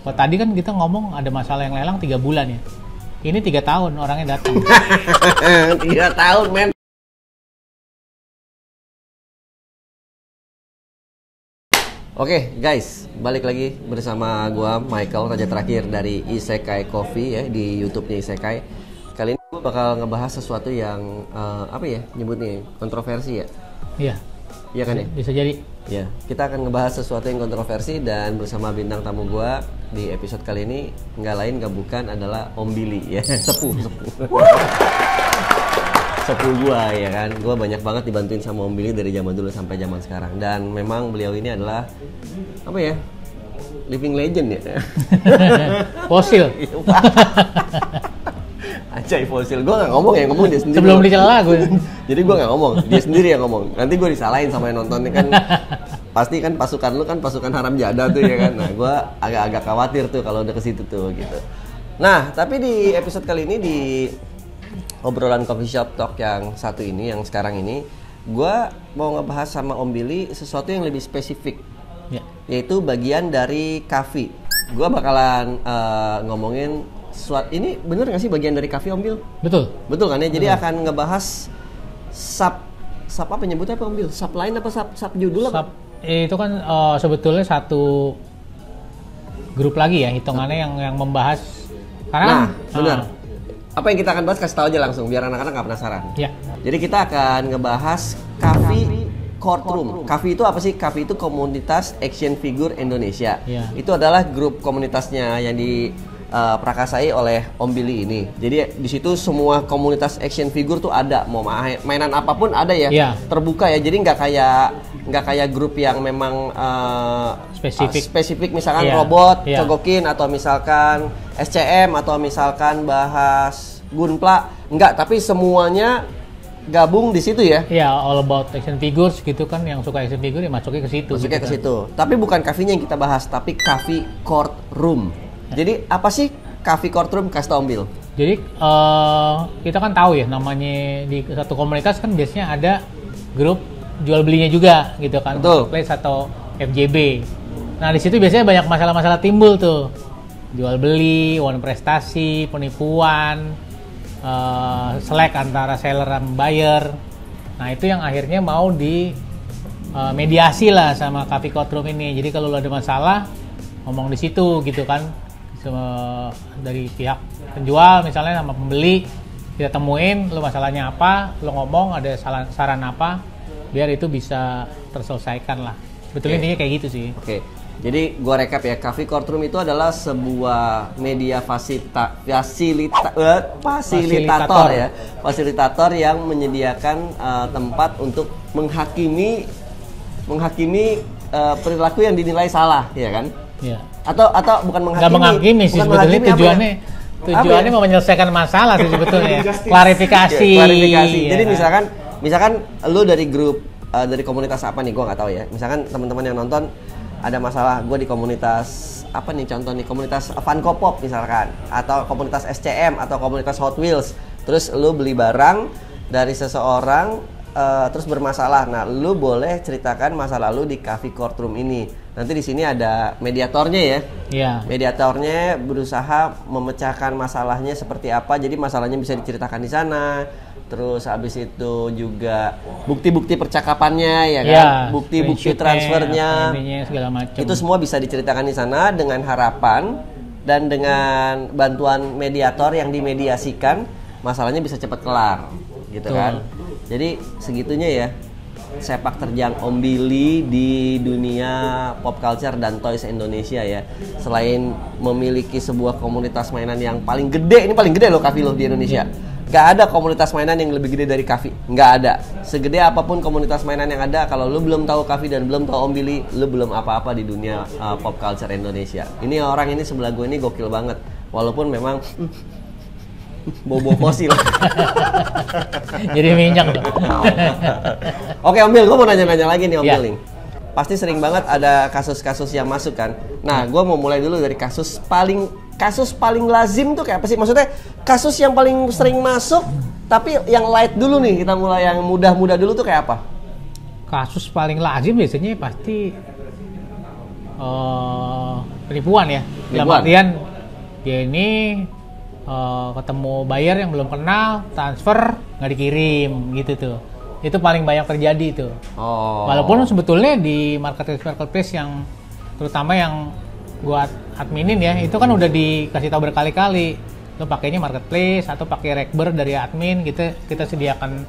Kalau tadi kan kita ngomong ada masalah yang lelang 3 bulan ya. Ini 3 tahun orangnya datang. 3 tahun, men. Oke, guys, balik lagi bersama gua Michael, raja terakhir dari Isekai Coffee ya di YouTube-nya Isekai. Kali ini gua bakal ngebahas sesuatu yang apa ya nyebutnya, kontroversi ya. Iya. Iya kan ya? Bisa jadi. Ya, kita akan ngebahas sesuatu yang kontroversi dan bersama bintang tamu gua di episode kali ini nggak lain nggak bukan adalah Om Billy ya, sepuh. Sepuh gua ya kan, gua banyak banget dibantuin sama Om Billy dari zaman dulu sampai zaman sekarang, dan memang beliau ini adalah apa ya, living legend ya. Fosil. Anjay, fosil. Gua nggak ngomong ya, ngomong dia sendiri. Sebelum dicela gue. Jadi gua nggak ngomong, dia sendiri yang ngomong. Nanti gua disalahin sama yang nonton kan. Pasti kan pasukan lu kan pasukan haram jada tuh ya kan. Nah, gua agak-agak khawatir tuh kalau udah ke situ tuh gitu. Nah, tapi di episode kali ini di obrolan coffee shop talk yang satu ini, yang sekarang ini, gue mau ngebahas sama Om Billy sesuatu yang lebih spesifik, ya. Yaitu bagian dari coffee. Gue bakalan ngomongin sesuatu ini, bener nggak sih bagian dari coffee, Om Bill? Betul. Betul kan ya? Jadi akan ngebahas sub apa nyebutnya apa, Om Bill? Sub line apa sub judul apa? Itu kan sebetulnya satu grup lagi ya hitungannya yang membahas. Karena benar. Apa yang kita akan bahas, kasih tahu aja langsung biar anak-anak nggak penasaran. Ya. Jadi kita akan ngebahas Coffee Courtroom. Coffee itu apa sih? Coffee itu komunitas action figure Indonesia. Ya. Itu adalah grup komunitasnya yang diprakasai oleh Om Billy ini. Jadi di situ semua komunitas action figure tuh ada, mau mainan apapun ada ya. Ya. Terbuka ya. Jadi nggak kayak grup yang memang spesifik misalkan robot, cogokin, atau misalkan SCM, atau misalkan bahas Gunpla. Enggak, tapi semuanya gabung di situ ya. Iya, all about action figures gitu kan, yang suka action figure ya masuknya ke situ. Masuknya ke situ. Tapi bukan coffee-nya yang kita bahas, tapi Coffee Courtroom. Jadi apa sih Coffee Courtroom? Kasih tau, Om Bill. Jadi kita kan tahu ya, namanya di satu komunitas kan biasanya ada grup jual belinya juga gitu kan, marketplace atau FJB. Nah di situ biasanya banyak masalah-masalah timbul tuh, jual beli, uang prestasi, penipuan, selek antara seller dan buyer. Nah itu yang akhirnya mau di mediasi lah sama Coffee Courtroom ini. Jadi kalau lo ada masalah ngomong di situ gitu kan, dari pihak penjual misalnya sama pembeli, kita temuin lo masalahnya apa, lo ngomong ada saran apa, biar itu bisa terselesaikan lah. Sebetulnya intinya kayak gitu sih. Oke. Jadi gua rekap ya, Coffee Courtroom itu adalah sebuah media fasilitator ya. Fasilitator yang menyediakan tempat untuk menghakimi perilaku yang dinilai salah, ya kan? Iya. Atau bukan menghakimi. Nggak menghakimi sih sebetulnya, tujuannya mau menyelesaikan masalah sih sebetulnya. Klarifikasi. Ya. Jadi misalkan lu dari grup dari komunitas apa nih, gue nggak tahu ya. Misalkan teman-teman yang nonton ada masalah, gue di komunitas apa nih, contoh nih komunitas Funko Pop misalkan, atau komunitas SCM atau komunitas Hot Wheels. Terus lu beli barang dari seseorang terus bermasalah. Nah, lu boleh ceritakan masalah lu di Coffee Courtroom ini. Nanti di sini ada mediatornya ya. Iya. Mediatornya berusaha memecahkan masalahnya seperti apa. Jadi masalahnya bisa diceritakan di sana. Terus habis itu juga bukti-bukti percakapannya ya kan, bukti-bukti transfernya, segala macam. Itu semua bisa diceritakan di sana dengan harapan dan dengan bantuan mediator yang dimediasikan, masalahnya bisa cepat kelar, gitu kan. Jadi segitunya ya sepak terjang Om Billy di dunia pop culture dan toys Indonesia ya. Selain memiliki sebuah komunitas mainan yang paling gede, ini paling gede loh Coffee loh di Indonesia. Gak ada komunitas mainan yang lebih gede dari Coffee. Gak ada. Segede apapun komunitas mainan yang ada, kalau lu belum tahu Coffee dan belum tahu Om Billy, lu belum apa-apa di dunia pop culture Indonesia. Ini orang ini sebelah gue ini gokil banget. Walaupun memang bobo fosil. Jadi minyak loh. Oke, Om Bill, gue mau nanya-nanya lagi nih Om Bill nih. Pasti sering banget ada kasus-kasus yang masuk kan. Nah, gue mau mulai dulu dari kasus paling lazim tuh kayak apa sih? Maksudnya kasus yang paling sering masuk, tapi yang light dulu nih, kita mulai yang mudah-mudah dulu tuh kayak apa? Kasus paling lazim biasanya pasti penipuan ya. Dalam Penipuan. artian dia ini ketemu buyer yang belum kenal, transfer nggak dikirim gitu tuh. Itu paling banyak terjadi tuh. Oh. Walaupun sebetulnya di marketplace yang terutama yang gua adminin ya, itu kan udah dikasih tahu berkali-kali. Lo pakainya marketplace atau pakai Rekber dari admin, kita sediakan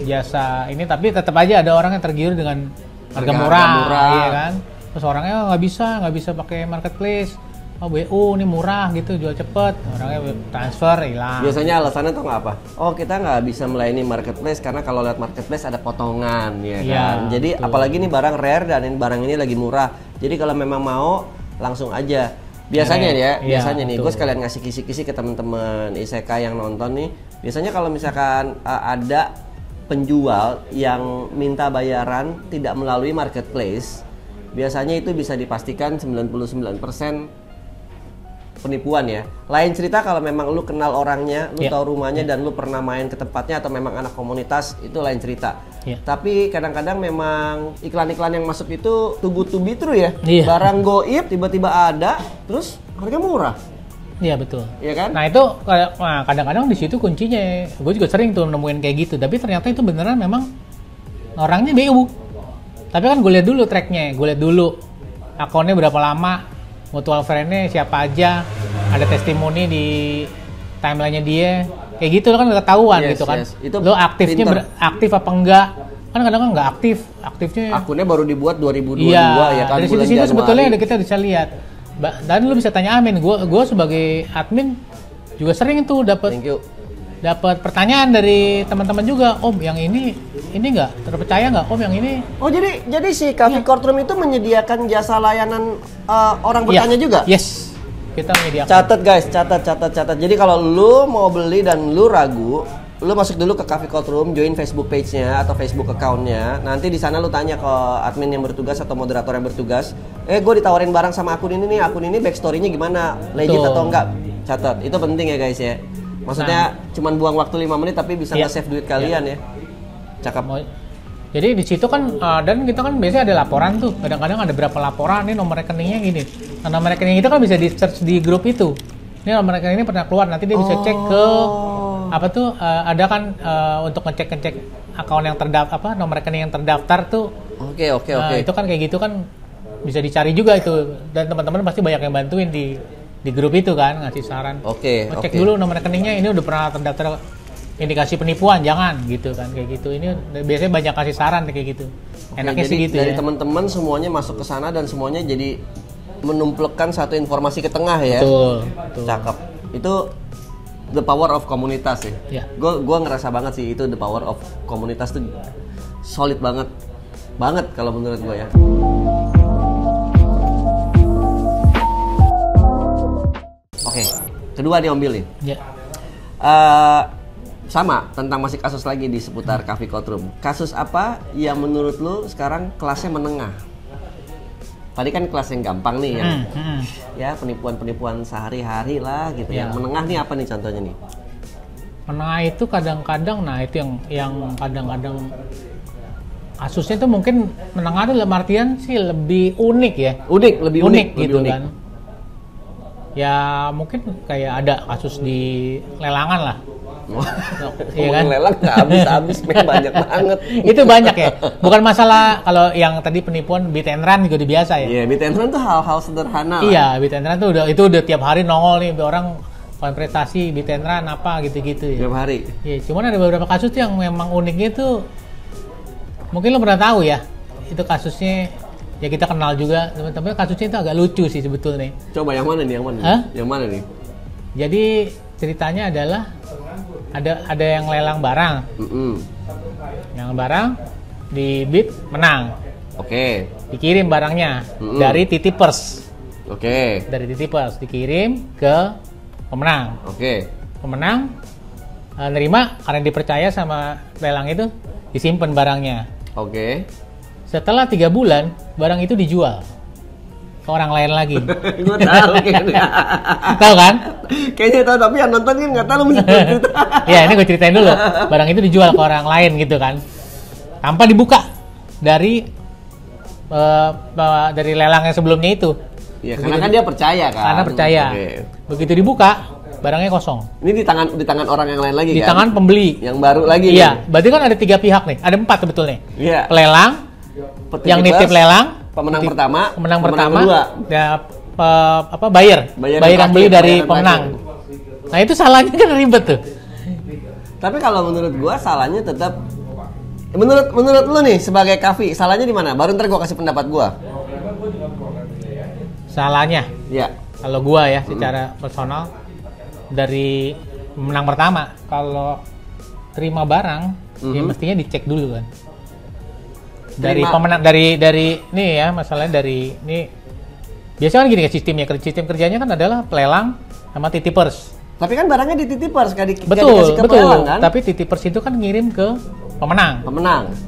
jasa ini, tapi tetap aja ada orang yang tergiur dengan harga murah, iya kan? Terus orangnya nggak bisa pakai marketplace. Oh BU ini murah gitu, jual cepet, orangnya transfer hilang. Biasanya alasannya tuh nggak apa? Oh kita nggak bisa melayani marketplace karena kalau lihat marketplace ada potongan, ya kan? Jadi betul. Apalagi ini barang rare dan barang ini lagi murah. Jadi kalau memang mau langsung aja. Biasanya biasanya nih, gue sekalian ngasih kisi-kisi ke teman-teman isekai yang nonton nih. Biasanya kalau misalkan ada penjual yang minta bayaran tidak melalui marketplace, biasanya itu bisa dipastikan 99% penipuan ya. Lain cerita kalau memang lu kenal orangnya, lu tahu rumahnya dan lu pernah main ke tempatnya atau memang anak komunitas, itu lain cerita. Tapi kadang-kadang memang iklan-iklan yang masuk itu too good to be true ya. Barang goib tiba-tiba ada, terus harga murah. Iya betul. Iya kan? Nah itu kadang-kadang di situ kuncinya. Gue juga sering tuh nemuin kayak gitu. Tapi ternyata itu beneran memang orangnya BU. Tapi kan gue lihat dulu tracknya, gue lihat dulu akunnya berapa lama, mutual friend-nya siapa aja, ada testimoni di timeline-nya dia, kayak gitu kan udah ketahuan gitu kan. Itu lo aktifnya aktif apa enggak? Kan kadang-kadang nggak aktif, aktifnya. Akunnya baru dibuat 2022 ya kan. Dari situ sebetulnya kita bisa lihat. Dan lu bisa tanya Amin, gue sebagai admin juga sering tuh dapat pertanyaan dari teman-teman juga, Om yang ini nggak terpercaya nggak, Om yang ini. Oh jadi si Coffee Courtroom itu menyediakan jasa layanan orang bertanya juga? Yes, kita menyediakan. Catat guys, catat. Jadi kalau lu mau beli dan lu ragu, lu masuk dulu ke Coffee Courtroom, join Facebook page-nya atau Facebook account-nya. Nanti di sana lu tanya ke admin yang bertugas atau moderator yang bertugas, gue ditawarin barang sama akun ini backstory-nya gimana? Legit atau enggak? Catat. Itu penting ya guys ya. Maksudnya cuman buang waktu 5 menit tapi bisa nge-save duit kalian ya. Cakep. Jadi di situ kan dan kita kan biasanya ada laporan tuh. Kadang-kadang ada berapa laporan, ini nomor rekeningnya gini. Nah, nomor rekening itu kan bisa di-search di grup itu. Ini nomor rekening ini pernah keluar, nanti dia bisa cek ke apa tuh ada kan untuk ngecek akun yang terdaftar nomor rekening yang terdaftar tuh. Oke. Itu kan kayak gitu kan bisa dicari juga itu, dan teman-teman pasti banyak yang bantuin di grup itu kan, ngasih saran. Cek dulu nomor rekeningnya ini udah pernah terdaftar indikasi penipuan, jangan gitu kan, kayak gitu. Ini biasanya banyak kasih saran kayak gitu. Enaknya jadi sih gitu dari ya. teman-teman semuanya masuk ke sana dan semuanya jadi menumplekkan satu informasi ke tengah ya. Betul. Cakep. Itu the power of komunitas ya. Gue ngerasa banget sih itu the power of komunitas tuh solid banget kalau menurut gue ya. Oke, kedua nih Om Bill nih. Sama tentang masih kasus lagi di seputar Coffee Courtroom. Kasus apa yang menurut lu sekarang kelasnya menengah? Tadi kan kelas yang gampang nih ya penipuan sehari-hari lah gitu. Yang menengah nih apa nih contohnya nih? Menengah itu kadang-kadang, nah itu yang kadang-kadang kasusnya itu mungkin menengah dalam artian sih lebih unik ya. Lebih unik gitu kan. Ya mungkin kayak ada kasus di lelangan lah. Iya kan? Lelang nggak habis-habis, banyak banget. Itu banyak ya. Bukan masalah kalau yang tadi penipuan beat and run juga udah biasa ya. Iya, beat and run tuh hal-hal sederhana. Iya, beat and run tuh udah tiap hari nongol nih orang konfrontasi beat and run apa gitu-gitu ya. Tiap hari. Iya, cuman ada beberapa kasus yang memang uniknya tuh mungkin lo pernah tahu ya. Itu kasusnya ya kita kenal juga, teman-teman. Kasusnya itu agak lucu sih sebetulnya. Coba yang mana nih? Yang mana nih? Jadi ceritanya adalah ada yang lelang barang. Yang barang di bid menang. Dikirim barangnya dari titipers. Dari titipers dikirim ke pemenang. Pemenang nerima karena dipercaya sama lelang itu, disimpan barangnya. Setelah 3 bulan barang itu dijual ke orang lain lagi. Gue tahu kayaknya. Tahu kan? Kayaknya tahu, tapi yang nonton kan nggak tahu, lu mesti cerita. Ya ini gue ceritain dulu. Barang itu dijual ke orang lain gitu kan, tanpa dibuka dari lelang yang sebelumnya itu. Iya, karena kan dia percaya kan. Karena percaya. Begitu dibuka, barangnya kosong. Ini di tangan orang yang lain lagi di kan? Di tangan pembeli. Yang baru lagi iya, nih. Berarti kan ada 3 pihak nih. Ada 4 sebetulnya. Iya. Pelelang, yang nitip lelang, pemenang pertama, pemenang kedua. Ya, buyer yang beli dari pemenang. Nah, itu salahnya kan ribet tuh. Tapi kalau menurut gua salahnya tetap menurut lu nih sebagai Kavi, salahnya di mana? Baru ntar gua kasih pendapat gua. Salahnya? Iya. Kalau gua ya secara personal dari menang pertama, kalau terima barang ya mestinya dicek dulu kan. Dari pemenang dari nih ya, masalahnya dari ini biasanya kan gini ya sistem kerjanya kan adalah pelelang sama titipers. Tapi kan barangnya di titipers, gak dikasih ke pelelang kan? Tapi titipers itu kan ngirim ke pemenang.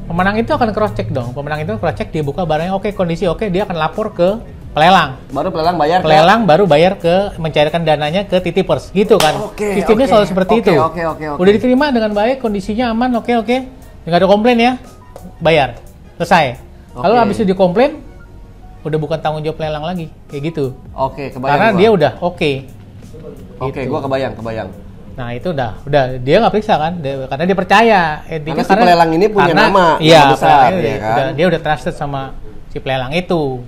Pemenang itu akan cross check dong. Pemenang itu cross check, dia buka barangnya oke, kondisi oke, dia akan lapor ke pelelang. Baru pelelang bayar. Baru bayar ke mencairkan dananya ke titipers, gitu kan? Sistemnya selalu seperti itu. Oke. Udah diterima dengan baik, kondisinya aman, oke. Nggak ada komplain ya, bayar, selesai. Kalau habis itu dikomplain, udah bukan tanggung jawab pelelang lagi, kayak gitu. Kebayang. Karena dia udah Oke, gua kebayang. Nah itu udah dia nggak periksa kan, karena dia percaya. Karena si pelelang ini punya nama besar, ya kan? Dia udah trusted sama si pelelang itu.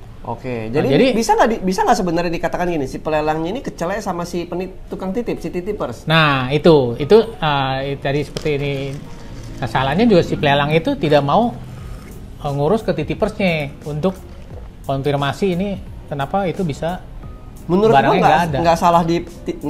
Jadi bisa nggak sebenarnya dikatakan gini, si pelelangnya ini kecelek sama si tukang titip, si titipers. Nah itu tadi seperti ini. Nah, salahnya juga si pelelang itu tidak mau ngurus ke titipersnya untuk konfirmasi ini kenapa itu bisa. Menurut gua nggak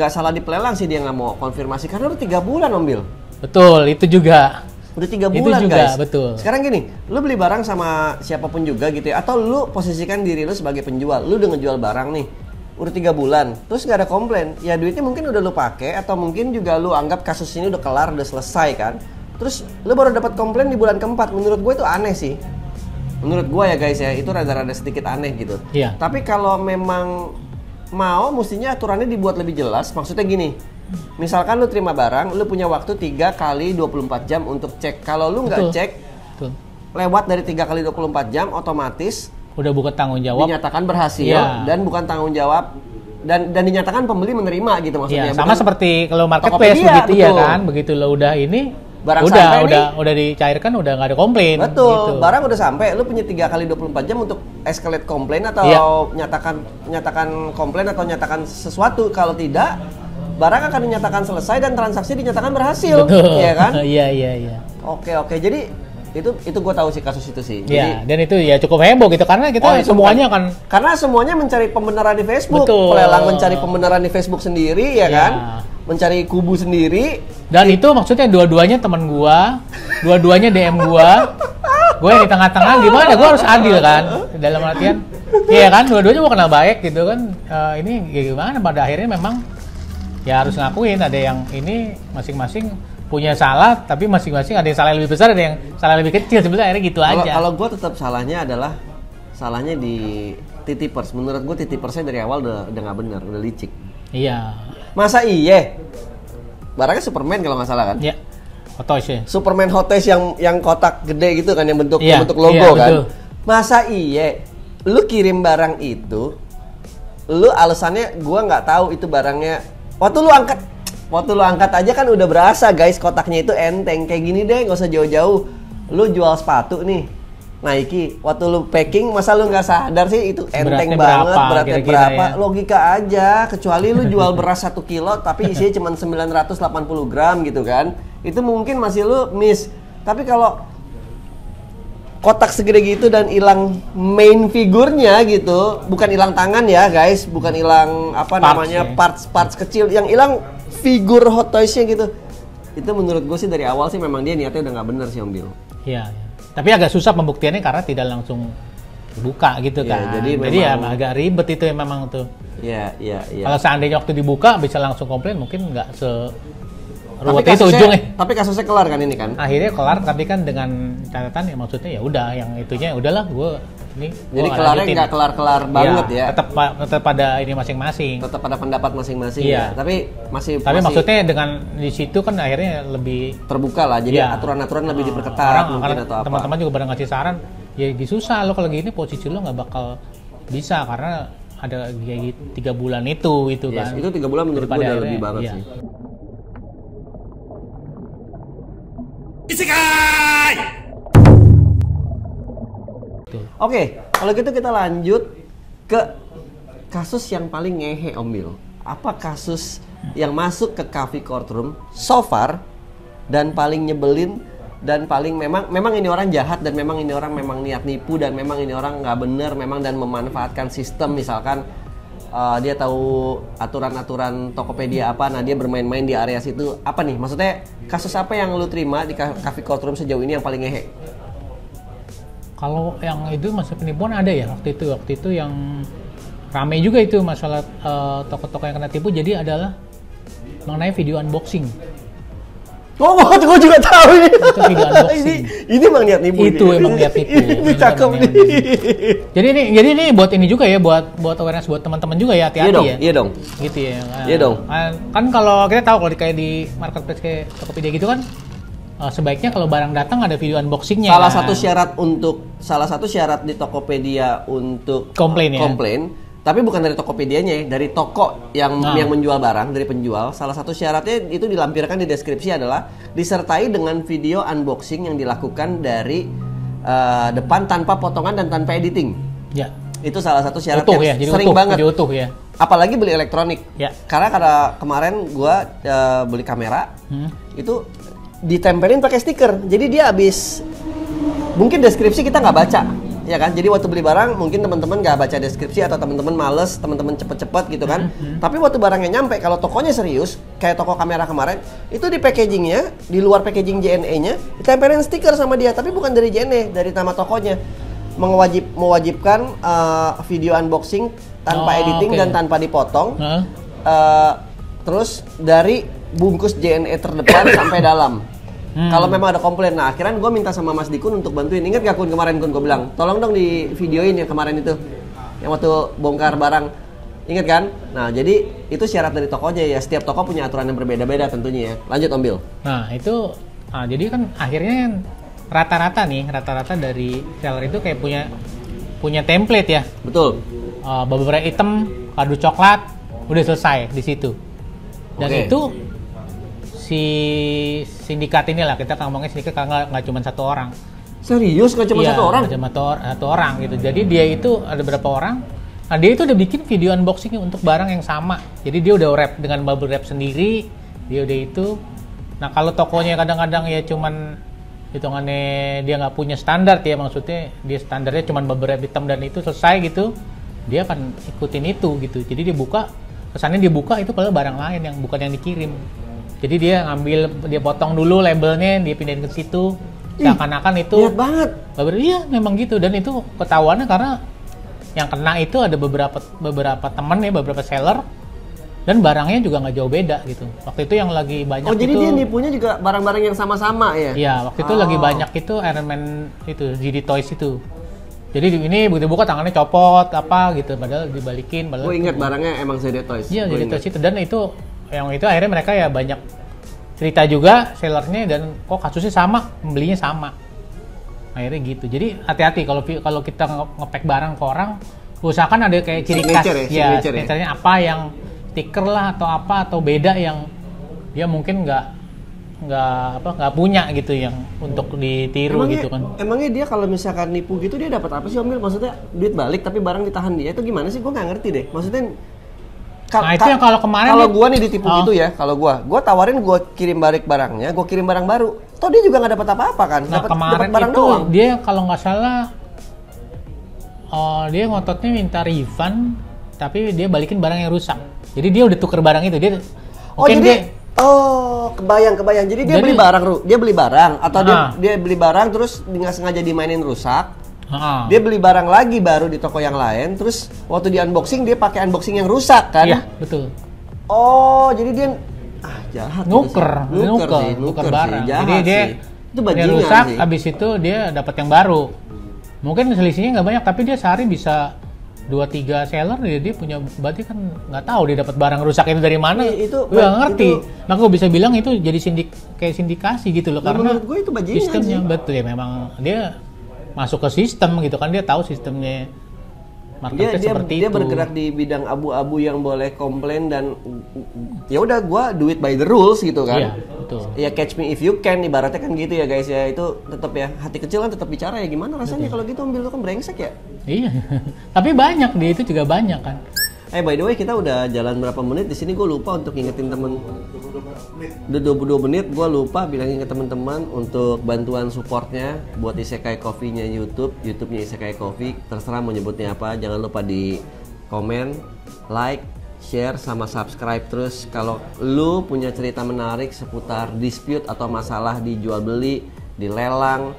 salah di pelelang sih, dia nggak mau konfirmasi karena udah 3 bulan Om Bil. Betul, itu juga. Udah 3 bulan juga, guys. Betul. Sekarang gini, lu beli barang sama siapapun juga gitu ya, atau lu posisikan diri lu sebagai penjual, lu udah ngejual barang nih, udah 3 bulan, terus nggak ada komplain, ya duitnya mungkin udah lu pakai, atau mungkin juga lu anggap kasus ini udah kelar, udah selesai kan, terus lu baru dapat komplain di bulan keempat. Menurut gue itu aneh sih. Menurut gue ya guys ya, itu rada-rada sedikit aneh gitu. Iya. Tapi kalau memang mau, mestinya aturannya dibuat lebih jelas. Maksudnya gini, misalkan lu terima barang, lu punya waktu 3 kali 24 jam untuk cek. Kalau lu nggak cek, lewat dari 3 kali 24 jam, otomatis udah bukan tanggung jawab, dinyatakan berhasil, dan bukan tanggung jawab, dan dinyatakan pembeli menerima gitu maksudnya. Sama seperti kalau marketplace begitu ya kan, begitu lo udah ini barang udah dicairkan, udah nggak ada komplain. Betul, gitu. Barang udah sampai, lu punya 3 kali 24 jam untuk escalate komplain atau nyatakan komplain atau nyatakan sesuatu. Kalau tidak, barang akan dinyatakan selesai dan transaksi dinyatakan berhasil. Betul. Iya kan? Iya. Oke. Jadi itu gue tahu sih kasus itu sih. Iya, dan itu ya cukup heboh gitu karena kita semuanya kan karena semuanya mencari pembenaran di Facebook. Betul. Pelelang mencari pembenaran di Facebook sendiri ya kan? Mencari kubu sendiri. Dan itu maksudnya dua-duanya teman gua, dua-duanya DM gua. Gue yang di tengah-tengah, gimana? Gue harus adil kan dalam artian. Iya kan, dua-duanya gua kenal baik gitu kan. Ini gimana? Pada akhirnya memang ya harus ngakuin ada yang ini masing-masing punya salah, tapi masing-masing ada yang salah lebih besar, ada yang salah lebih kecil. Sebenarnya akhirnya gitu aja. Kalau gue tetap salahnya di titipers. Menurut gue titipersnya dari awal udah nggak benar, udah licik. Iya. Masa iya? Barangnya Superman kalau nggak salah kan? Iya. Hotosh ya. Superman Hotosh yang kotak gede gitu kan, yang bentuk logo kan? Betul. Masa iya? Lu kirim barang itu, lu alasannya gue nggak tahu itu barangnya. Waktu lu angkat aja kan udah berasa guys, kotaknya itu enteng. Kayak gini deh, nggak usah jauh-jauh. Lu jual sepatu nih, Nike. Waktu lu packing, masa lu nggak sadar sih itu enteng banget, beratnya berapa? Ya. Logika aja. Kecuali lu jual beras 1 kilo, tapi isinya cuma 980 gram gitu kan. Itu mungkin masih lu miss. Tapi kalau kotak segede gitu dan hilang main figurnya gitu, bukan hilang tangan ya guys, bukan hilang parts kecil, yang hilang figur Hot Toys-nya gitu. Itu menurut gue sih dari awal sih memang dia niatnya udah nggak benar sih Om Bil. Iya. Tapi agak susah pembuktiannya karena tidak langsung dibuka gitu kan. Jadi ya agak ribet itu ya memang tuh. Iya. Kalau seandainya waktu dibuka bisa langsung komplain, mungkin nggak ruwet itu ujungnya. Tapi kasusnya kelar kan ini kan? Akhirnya kelar, tapi kan dengan catatan ya maksudnya ya udah, yang itunya udahlah gue ini. Jadi kelarnya nggak kelar banget ya? Tetap pada ini masing-masing. Tetap pada pendapat masing-masing ya. Tapi maksudnya dengan di situ kan akhirnya lebih terbuka lah. Jadi aturan-aturan lebih diperketat mungkin atau apa. Teman-teman juga pada ngasih saran. Ya susah lo kalau gini posisi lo nggak bakal bisa karena ada kayak 3 bulan itu Yes, kan. itu 3 bulan menurut gue Daripada udah lebih akhirnya, banget iya. sih. Betul. Oke, kalau gitu kita lanjut ke kasus yang paling ngehe Om Bil. Apa kasus yang masuk ke Coffee Courtroom so far dan paling nyebelin dan paling memang ini orang jahat dan memang ini orang memang niat nipu dan memang ini orang nggak bener memang dan memanfaatkan sistem misalkan dia tahu aturan-aturan Tokopedia apa, nah dia bermain-main di area situ. Apa nih? Maksudnya kasus apa yang lu terima di Coffee Courtroom sejauh ini yang paling ngehe? Kalau yang itu masa penipuan ada ya waktu itu yang rame juga itu masalah toko-toko yang kena tipu, jadi adalah mengenai video unboxing. Oh, gue juga tahu ini. Itu video unboxing. ini emang niat nipu. Itu emang niat nipu. Ini cakep nih. Jadi ini buat ini juga ya, buat awareness buat teman-teman juga ya, hati-hati ya. Iya dong. Gitu ya. Iya dong. Kan kalau kita tahu kalau kayak di marketplace kayak Tokopedia gitu kan, sebaiknya kalau barang datang ada video unboxingnya. Salah satu syarat di Tokopedia untuk komplain ya. Tapi bukan dari Tokopedianya, dari toko yang menjual barang, dari penjual. Salah satu syaratnya itu dilampirkan di deskripsi adalah disertai dengan video unboxing yang dilakukan dari depan tanpa potongan dan tanpa editing. Ya. Itu salah satu syarat Utuh yang ya, jadi sering banget. Video utuh ya. Apalagi beli elektronik. Ya. Karena kemarin gua beli kamera, itu ditempelin pakai stiker. Jadi dia habis mungkin deskripsi kita nggak baca. Ya kan, jadi waktu beli barang mungkin teman-teman nggak baca deskripsi atau teman-teman males, teman-teman cepet-cepet gitu kan. Tapi waktu barangnya nyampe, kalau tokonya serius, kayak toko kamera kemarin, itu di packagingnya, di luar packaging JNE-nya, ditempelin stiker sama dia, tapi bukan dari JNE, dari nama tokonya. Mewajibkan video unboxing tanpa editing dan tanpa dipotong. Terus dari bungkus JNE terdepan sampai dalam. Kalau memang ada komplain, nah akhirnya gue minta sama Mas Dikun untuk bantuin. Ingat gak Kun kemarin Kun gue bilang, tolong dong di videoin yang kemarin itu, yang waktu bongkar barang, ingat kan? Nah jadi itu syarat dari tokonya ya, setiap toko punya aturan yang berbeda-beda tentunya ya. Lanjut Om Bil. Nah itu, jadi kan akhirnya rata-rata dari seller itu kayak punya template ya. Betul. Beberapa item, kado coklat, udah selesai di situ. Dan itu si sindikat inilah, kita ngomongnya sindikat karena nggak cuma satu orang. Serius nggak cuma satu orang? Nggak cuma satu orang gitu. Jadi dia itu ada berapa orang. Nah dia itu udah bikin video unboxing untuk barang yang sama. Jadi dia udah wrap dengan bubble wrap sendiri. Dia udah itu. Nah kalau tokonya kadang-kadang ya cuman hitungannya dia nggak punya standar ya, maksudnya dia standarnya cuman bubble wrap hitam dan itu selesai gitu. Dia akan ikutin itu gitu. Jadi dia buka, kesannya dia buka itu padahal barang lain yang bukan yang dikirim. Jadi dia dia potong dulu labelnya, dia pindahin ke situ. Seakan-akan itu lihat banget. Iya, memang gitu. Dan itu ketahuannya karena yang kena itu ada beberapa teman ya, beberapa seller. Dan barangnya juga nggak jauh beda gitu. Waktu itu yang lagi banyak itu. Oh, jadi dia nipunya juga barang-barang yang sama-sama ya? Iya, waktu itu lagi banyak itu Iron Man itu, GD Toys itu. Jadi ini begitu buka tangannya copot apa gitu, padahal dibalikin. Gue ingat barangnya emang GD Toys. Iya, GD Toys itu. Dan itu yang itu akhirnya mereka ya banyak cerita juga sellernya, dan kok kasusnya sama, pembelinya sama, akhirnya gitu. Jadi hati-hati kalau kita nge-pack barang ke orang, usahakan ada kayak ciri khas ya, signature-nya apa yang stiker lah atau apa atau beda yang dia mungkin nggak punya gitu yang untuk ditiru gitu kan. Emangnya dia kalau misalkan nipu gitu dia dapat apa sih Om Bil? Maksudnya duit balik tapi barang ditahan dia, itu gimana sih? Gue nggak ngerti deh. Maksudnya nah itu yang kalau kemarin kalau gue nih ditipu gitu ya, kalau gue tawarin gue kirim balik barangnya, gue kirim barang baru, toh dia juga nggak dapat apa-apa kan? Nah kemarin barang itu doang. Dia kalau nggak salah dia ngototnya minta refund, tapi dia balikin barang yang rusak. Jadi dia udah tuker barang itu, dia kebayang. Jadi dia beli barang atau dia beli barang terus nggak sengaja dimainin rusak. Dia beli barang lagi baru di toko yang lain, terus waktu di unboxing dia pakai unboxing yang rusak kan? Iya, betul. Oh, jadi dia jahat. Nuker barang. Jadi dia itu rusak, sih. Abis itu dia dapat yang baru. Mungkin selisihnya nggak banyak, tapi dia sehari bisa 2-3 seller, dia punya, berarti kan nggak tahu dia dapat barang rusak itu dari mana. Gue nggak ngerti. Maka gue bisa bilang itu jadi kayak sindikasi gitu loh, karena menurut gue itu bajingan sistemnya sih. Betul ya, memang dia masuk ke sistem gitu kan, dia tahu sistemnya marketplace seperti dia itu. bergerak di bidang abu-abu yang boleh komplain dan ya udah gue do it by the rules gitu kan. Iya, betul. Ya catch me if you can, ibaratnya kan gitu ya guys ya. Itu tetap ya, hati kecil kan tetap bicara ya. Gimana rasanya kalau gitu ambil lu kan brengsek ya. Iya. Tapi banyak di itu juga banyak kan. By the way, kita udah jalan berapa menit di sini? Gue lupa untuk ngingetin temen. Udah 22 menit, gue lupa bilangin ke teman-teman untuk bantuan supportnya buat Isekai Coffee-nya YouTube-nya Isekai Coffee. Terserah mau nyebutnya apa, jangan lupa di komen, like, share, sama subscribe. Terus kalau lu punya cerita menarik seputar dispute atau masalah di jual beli, di lelang,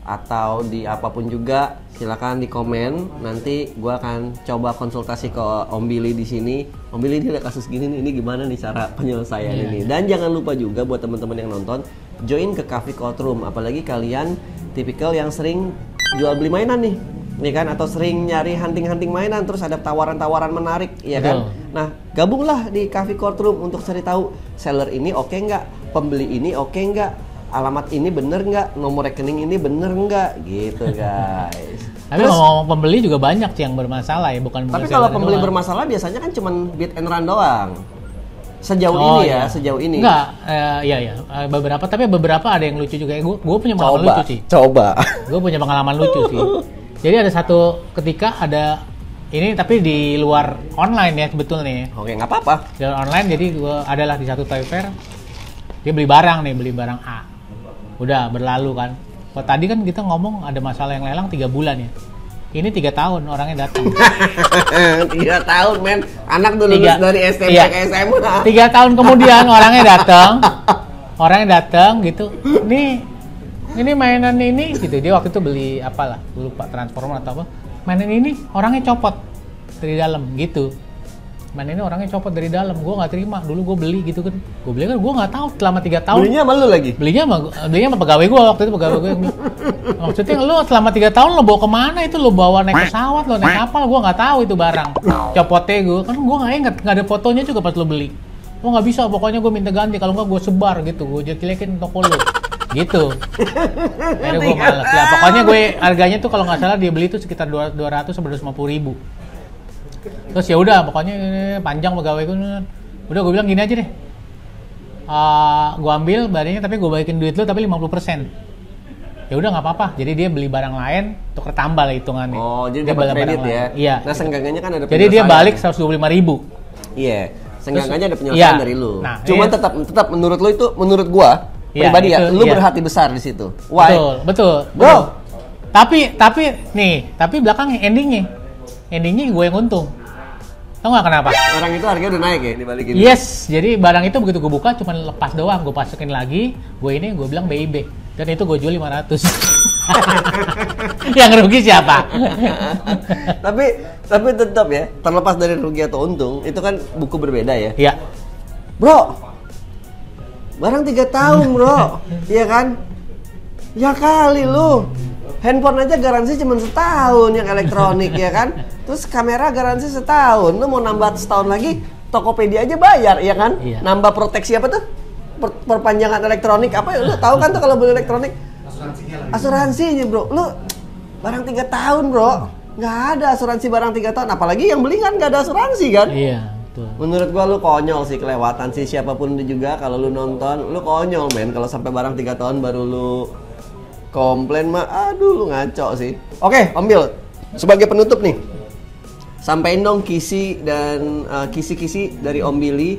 atau di apapun juga, silakan di komen. Nanti gue akan coba konsultasi ke Om Billy di sini. Om Billy ini ada kasus gini nih, ini gimana nih cara penyelesaian ini. Dan jangan lupa juga buat teman-teman yang nonton, join ke Coffee Courtroom. Apalagi kalian tipikal yang sering jual beli mainan nih kan, atau sering nyari hunting-hunting mainan, terus ada tawaran-tawaran menarik, ya kan? Nah, gabunglah di Coffee Courtroom untuk cari tahu seller ini oke nggak, pembeli ini oke nggak, alamat ini bener nggak, nomor rekening ini bener nggak, gitu guys. Tapi ngomong pembeli juga banyak sih yang bermasalah ya, bukan. Tapi kalau pembeli bermasalah biasanya kan cuman beat and run doang. Sejauh ini ya, sejauh ini. Enggak, iya. Beberapa, tapi beberapa ada yang lucu juga. Gue punya pengalaman lucu sih. Coba. Gue punya pengalaman lucu sih. Jadi ada satu ketika ada ini, tapi di luar online ya sebetulnya. Oke, nggak apa-apa. Di luar online, jadi gue adalah di satu Toy Fair. Dia beli barang A. Udah berlalu kan. Kalau tadi kan kita ngomong ada masalah yang lelang 3 bulan ya. Ini 3 tahun orangnya datang. 3 tahun men. Anak tuh lulus dari SMP ke SMA. 3 tahun kemudian orangnya datang gitu. Ini mainan ini gitu. Dia waktu itu beli apalah, lupa, Transformer atau apa. Mainan ini orangnya copot dari dalam gitu. Mainan ini orangnya copot dari dalam. Gue nggak terima. Dulu gue beli gitu kan. Gue beli kan gue nggak tahu selama 3 tahun. Belinya sama lu lagi? Belinya sama pegawai gue waktu itu, pegawai gue. Maksudnya lu selama 3 tahun lo bawa kemana itu? Lo bawa naik pesawat, lo naik kapal? Gue nggak tahu itu barang. Copotnya gue kan gue nggak inget, nggak ada fotonya juga pas lo beli. Lo nggak bisa, pokoknya gue minta ganti. Kalau nggak gue sebar gitu, gue jelekin toko lo. Gitu. Akhirnya gue males. Lah pokoknya gue harganya tuh kalau nggak salah dia beli tuh sekitar 200 sampai 250 ribu. Terus ya udah, pokoknya panjang pegawai gue. Udah gue bilang gini aja deh. Gue ambil barangnya tapi gue balikin duit lo tapi 50%. Ya udah nggak apa-apa. Jadi dia beli barang lain, tuker tambah lah hitungannya. Oh, jadi dia dapat kredit ya? Iya. Nah, seenggaknya kan ada jadi dia balik 125 ribu. Iya. Seenggaknya ada penyelesaian dari lu. Nah, cuma tetap menurut lo itu, menurut gua pribadi ya, lu berhati besar di situ. Why? Betul. Bro. Tapi belakangnya endingnya gue yang untung. Tau gak kenapa? Barang itu harganya udah naik ya dibalikin? Yes, jadi barang itu begitu gue buka cuma lepas doang, gue masukin lagi, gue bilang BIB, dan itu gue jual 500. Yang rugi siapa? tapi tetap ya, terlepas dari rugi atau untung, itu kan buku berbeda ya? Iya. Bro, barang 3 tahun bro, iya kan? Ya kali lu. Handphone aja garansi cuma setahun yang elektronik ya kan. Terus kamera garansi setahun. Lu mau nambah setahun lagi, Tokopedia aja bayar ya kan. Iya. Nambah proteksi apa tuh? Perpanjangan elektronik apa ya? Lu tahu kan tuh kalau beli elektronik? Asuransinya bro. Lu barang 3 tahun bro. Nggak ada asuransi barang 3 tahun. Apalagi yang beli kan nggak ada asuransi kan. Iya betul. Menurut gua lu konyol sih, kelewatan sih siapapun juga kalau lu nonton. Lu konyol men kalau sampai barang 3 tahun baru lu komplain mah, aduh lu ngaco sih. Oke, Om Bil, sebagai penutup nih, sampaiin dong kisi dari Om Billy,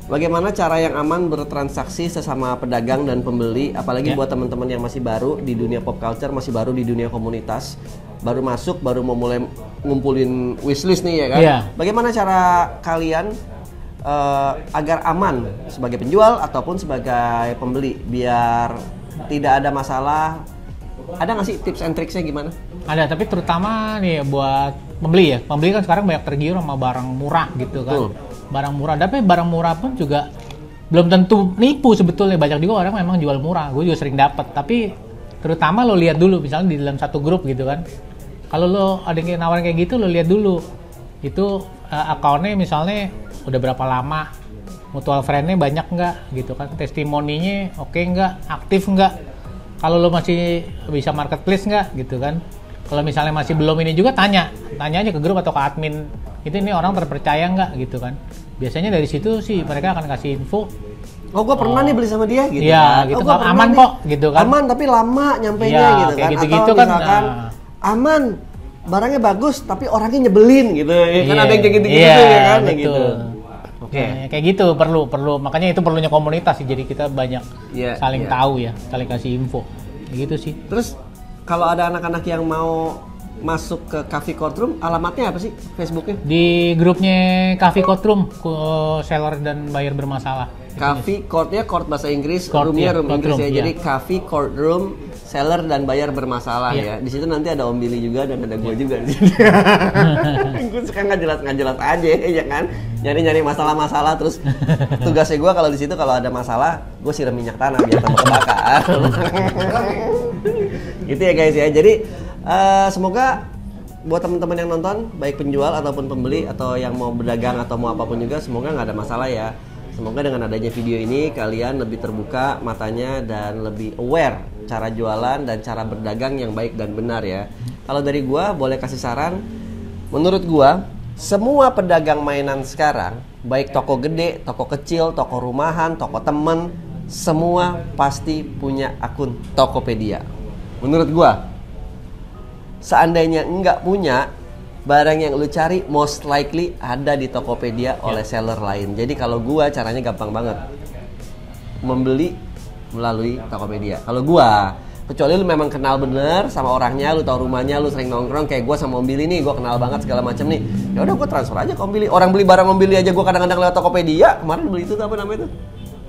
bagaimana cara yang aman bertransaksi sesama pedagang dan pembeli, apalagi buat teman-teman yang masih baru di dunia pop culture, masih baru di dunia komunitas, baru masuk, baru mau mulai ngumpulin wishlist nih ya kan. Bagaimana cara kalian agar aman sebagai penjual ataupun sebagai pembeli biar tidak ada masalah? Ada nggak sih tips and tricksnya gimana? Ada, tapi terutama nih buat pembeli ya. Pembeli kan sekarang banyak tergiur sama barang murah gitu kan. Barang murah, tapi barang murah pun juga belum tentu nipu sebetulnya. Banyak juga orang memang jual murah. Gue juga sering dapat. Tapi terutama lo lihat dulu, misalnya di dalam satu grup gitu kan. Kalau lo ada yang nawarin kayak gitu, lo lihat dulu. Itu akunnya misalnya udah berapa lama, mutual friend-nya banyak nggak gitu kan, testimoninya oke nggak, aktif nggak, kalau lo masih bisa marketplace nggak gitu kan. Kalau misalnya masih belum ini juga tanya aja ke grup atau ke admin, itu ini orang terpercaya nggak gitu kan. Biasanya dari situ sih mereka akan kasih info. Oh, gue pernah nih beli sama dia gitu. Iya, gitu kan. Aman nih, kok gitu kan. Aman tapi lama nyampainya gitu kan. Gitu-gitu atau kan. Misalkan aman, barangnya bagus tapi orangnya nyebelin gitu. Ya kan ada yang kayak gitu-gitu ya kan, betul. Gitu. Oke. Nah, kayak gitu perlu makanya itu perlunya komunitas sih. Jadi kita banyak saling tahu ya, saling kasih info. Kayak gitu sih. Terus kalau ada anak-anak yang mau masuk ke Cafe Courtroom, alamatnya apa sih Facebooknya? Di grupnya Cafe Courtroom, seller dan buyer bermasalah. Cafe Courtnya court bahasa Inggris, Court, roomnya room Inggris ya. Iya. Jadi Cafe Courtroom, seller dan buyer bermasalah ya. Di situ nanti ada Om Billy juga dan ada gue juga di sini. Gue suka nggak jelas aja ya kan. Nyari masalah-masalah, terus tugasnya gue kalau di situ kalau ada masalah, gue siram minyak tanah biar tambah kebakar. Gitu ya guys ya. Jadi semoga buat teman-teman yang nonton, baik penjual ataupun pembeli atau yang mau berdagang atau mau apapun juga, semoga nggak ada masalah ya. Semoga dengan adanya video ini kalian lebih terbuka matanya dan lebih aware cara jualan dan cara berdagang yang baik dan benar ya. Kalau dari gua boleh kasih saran, menurut gua semua pedagang mainan sekarang, baik toko gede, toko kecil, toko rumahan, toko temen, semua pasti punya akun Tokopedia. Menurut gua, seandainya enggak punya, barang yang lu cari most likely ada di Tokopedia oleh seller lain. Jadi kalau gua caranya gampang banget. Membeli melalui Tokopedia. Kalau gua, kecuali lu memang kenal bener sama orangnya, lu tahu rumahnya, lu sering nongkrong kayak gua sama Om Billy nih, gua kenal banget segala macam nih. Ya udah gua transfer aja ke Om Billy. Orang beli barang Om Billy aja gua kadang-kadang lewat Tokopedia. Kemarin beli itu apa namanya itu?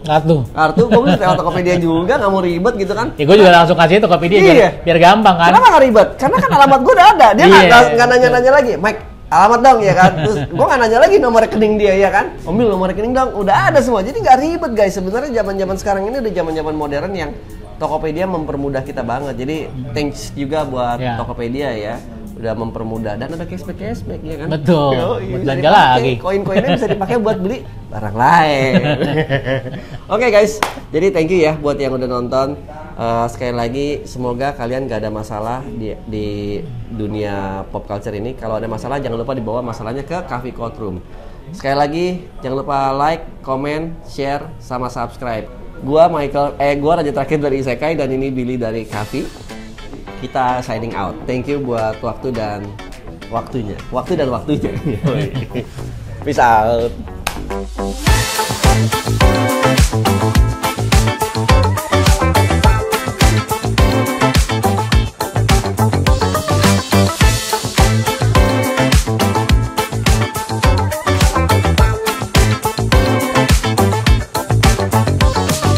Kartu, gue beli lewat Tokopedia juga, nggak mau ribet gitu kan. Ya gue juga langsung kasih Tokopedia biar gampang kan. Kenapa nggak ribet? Karena kan alamat gue udah ada. Dia nggak nanya-nanya lagi, Mike, alamat dong ya kan. Terus gue nggak nanya lagi nomor rekening dia ya kan. Ombil nomor rekening dong, udah ada semua. Jadi nggak ribet guys. Sebenarnya zaman-zaman sekarang ini udah zaman-zaman modern yang Tokopedia mempermudah kita banget. Jadi thanks juga buat Tokopedia ya. Udah mempermudah dan ada cashback ya kan. Betul. Belanja lagi. Koin-koinnya bisa dipakai buat beli barang lain. Oke guys, jadi thank you ya buat yang udah nonton. Sekali lagi semoga kalian gak ada masalah di dunia pop culture ini. Kalau ada masalah jangan lupa dibawa masalahnya ke Cafe Courtroom. Sekali lagi jangan lupa like, comment, share, sama subscribe. Gua Raja Terakhir dari Isekai dan ini Billy dari Cafe. Kita signing out. Thank you buat waktu dan waktunya. Peace out.